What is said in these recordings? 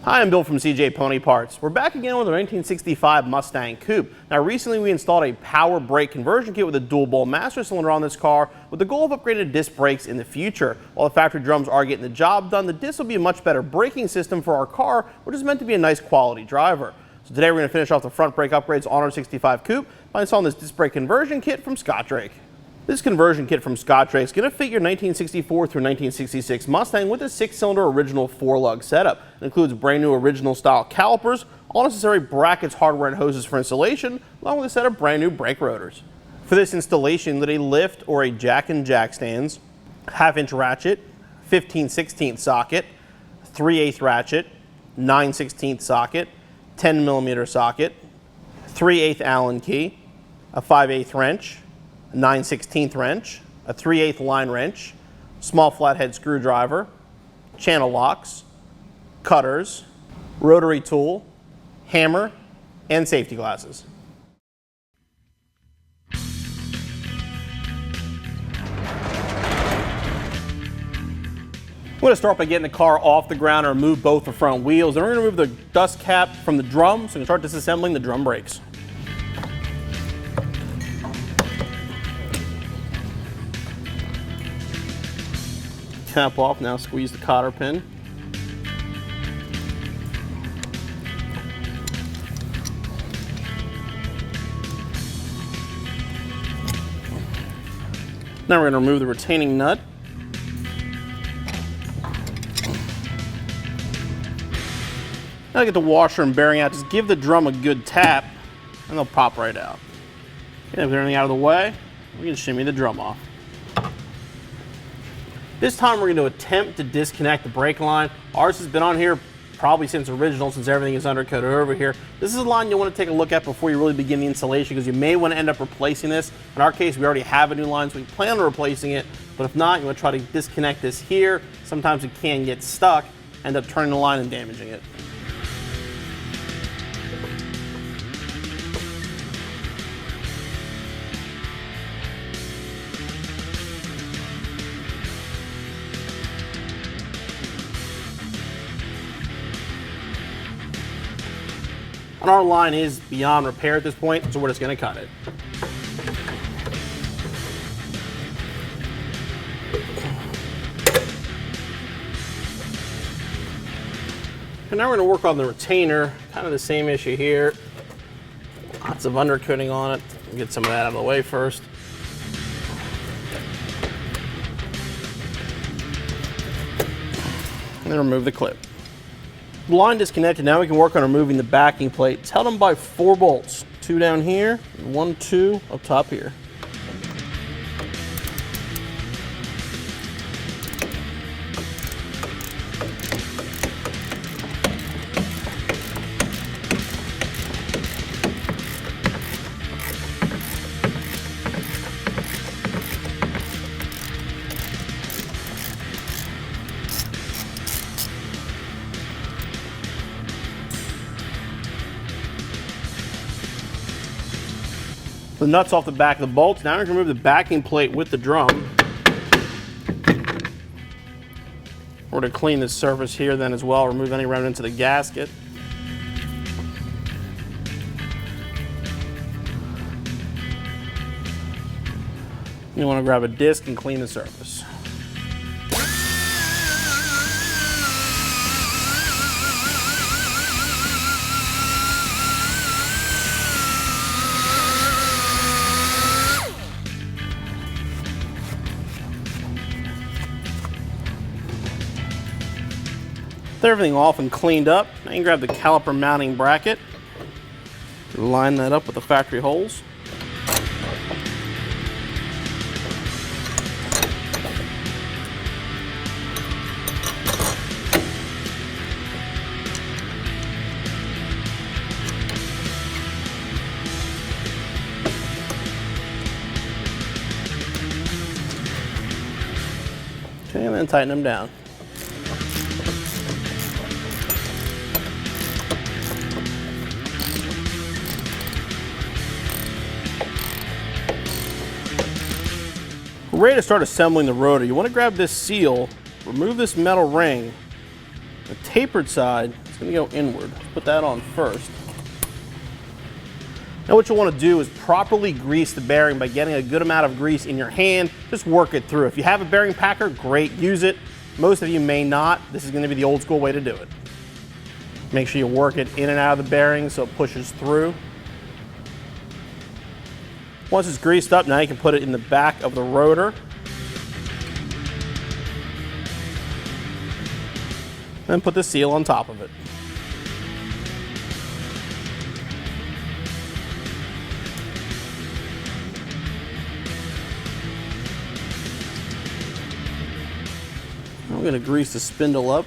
Hi, I'm Bill from CJ Pony Parts. We're back again with a 1965 Mustang Coupe. Now recently we installed a power brake conversion kit with a dual bowl master cylinder on this car with the goal of upgraded disc brakes in the future. While the factory drums are getting the job done, the disc will be a much better braking system for our car, which is meant to be a nice quality driver. So today we're going to finish off the front brake upgrades on our 65 Coupe by installing this disc brake conversion kit from Scott Drake. This conversion kit from Scott Drake is going to fit your 1964 through 1966 Mustang with a 6-cylinder original 4-lug setup. It includes brand new original style calipers, all necessary brackets, hardware, and hoses for installation, along with a set of brand new brake rotors. For this installation, let a lift or a jack and jack stands, 1/2-inch ratchet, 15/16 socket, 3/8 ratchet, 9/16 socket, 10mm socket, 3/8 Allen key, a 5/8 wrench, 9/16 wrench, a 3/8 line wrench, small flathead screwdriver, channel locks, cutters, rotary tool, hammer, and safety glasses. I'm going to start by getting the car off the ground and remove both the front wheels. Then we're going to remove the dust cap from the drum so we can start disassembling the drum brakes. Cap off, now squeeze the cotter pin. Now we're going to remove the retaining nut. Now get the washer and bearing out, just give the drum a good tap and they'll pop right out. Okay, with everything out of the way, we can shimmy the drum off. This time we're going to attempt to disconnect the brake line. Ours has been on here probably since original, since everything is undercoated over here. This is a line you'll want to take a look at before you really begin the installation because you may want to end up replacing this. In our case, we already have a new line, so we plan on replacing it. But if not, you want to try to disconnect this here. Sometimes it can get stuck, end up turning the line and damaging it. And our line is beyond repair at this point, so we're just going to cut it. And now we're going to work on the retainer, kind of the same issue here. Lots of undercoating on it. Get some of that out of the way first. And then remove the clip. Line disconnected, now we can work on removing the backing plate. It's held on by 4 bolts, 2 down here, 1, 2 up top here. The nuts off the back of the bolts. Now we're going to remove the backing plate with the drum. We're going to clean this surface here then as well, remove any remnants of the gasket. You want to grab a disc and clean the surface. With everything off and cleaned up, now you can grab the caliper mounting bracket, line that up with the factory holes. Okay, and then tighten them down. We're ready to start assembling the rotor. You want to grab this seal, remove this metal ring. The tapered side It's going to go inward. Put that on first. Now what you'll want to do is properly grease the bearing by getting a good amount of grease in your hand. Just work it through. If you have a bearing packer, great, use it. Most of you may not. This is going to be the old school way to do it. Make sure you work it in and out of the bearing so it pushes through. Once it's greased up, now you can put it in the back of the rotor. Then put the seal on top of it. I'm going to grease the spindle up.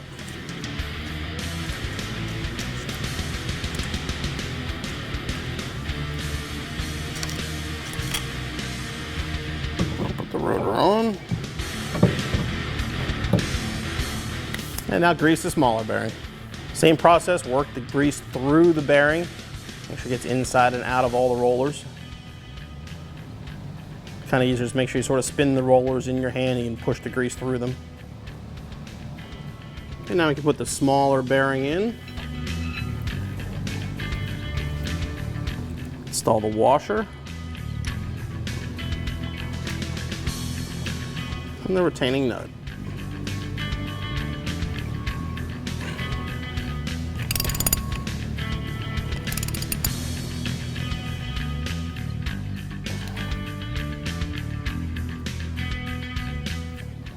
Put the rotor on. And now grease the smaller bearing. Same process, work the grease through the bearing. Make sure it gets inside and out of all the rollers. Kind of easier, just make sure you sort of spin the rollers in your hand and you can push the grease through them. And now we can put the smaller bearing in. Install the washer. And the retaining nut.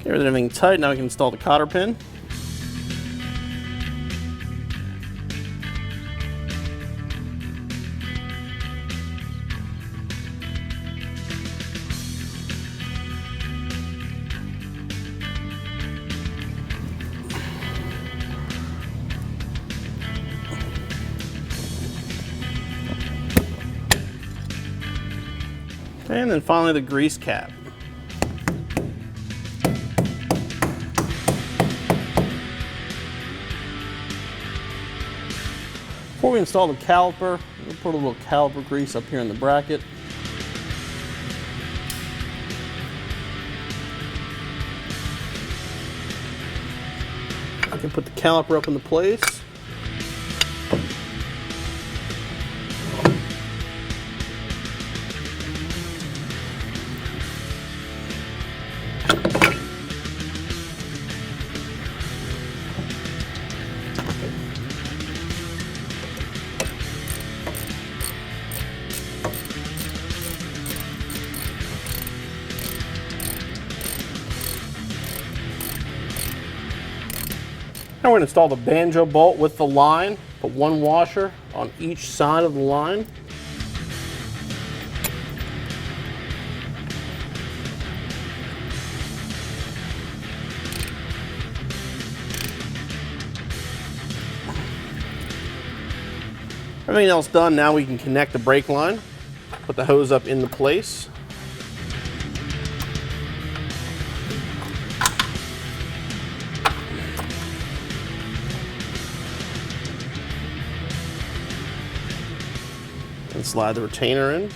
Get everything tight, now we can install the cotter pin. And then finally the grease cap. Before we install the caliper, we'll put a little caliper grease up here in the bracket. I can put the caliper up into place. Now we're going to install the banjo bolt with the line. Put one washer on each side of the line. Everything else done, now we can connect the brake line. Put the hose up into place. And slide the retainer in.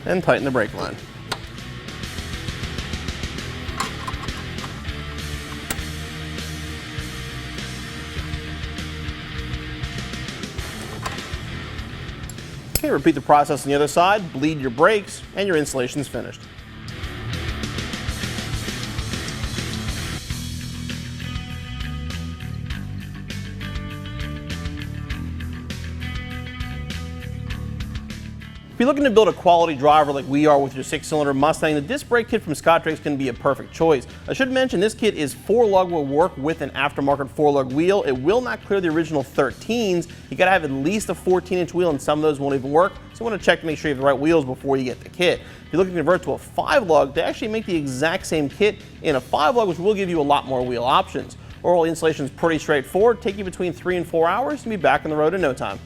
And tighten the brake line. Okay, repeat the process on the other side, bleed your brakes, and your installation is finished. If you're looking to build a quality driver like we are with your 6-cylinder Mustang, the disc brake kit from Scott Drake's can be a perfect choice. I should mention this kit is 4-lug, will work with an aftermarket 4-lug wheel. It will not clear the original 13s. You gotta have at least a 14-inch wheel, and some of those won't even work. So you want to check to make sure you have the right wheels before you get the kit. If you're looking to convert to a 5-lug, they actually make the exact same kit in a 5-lug, which will give you a lot more wheel options. Overall installation is pretty straightforward. Take you between 3 and 4 hours and be back on the road in no time.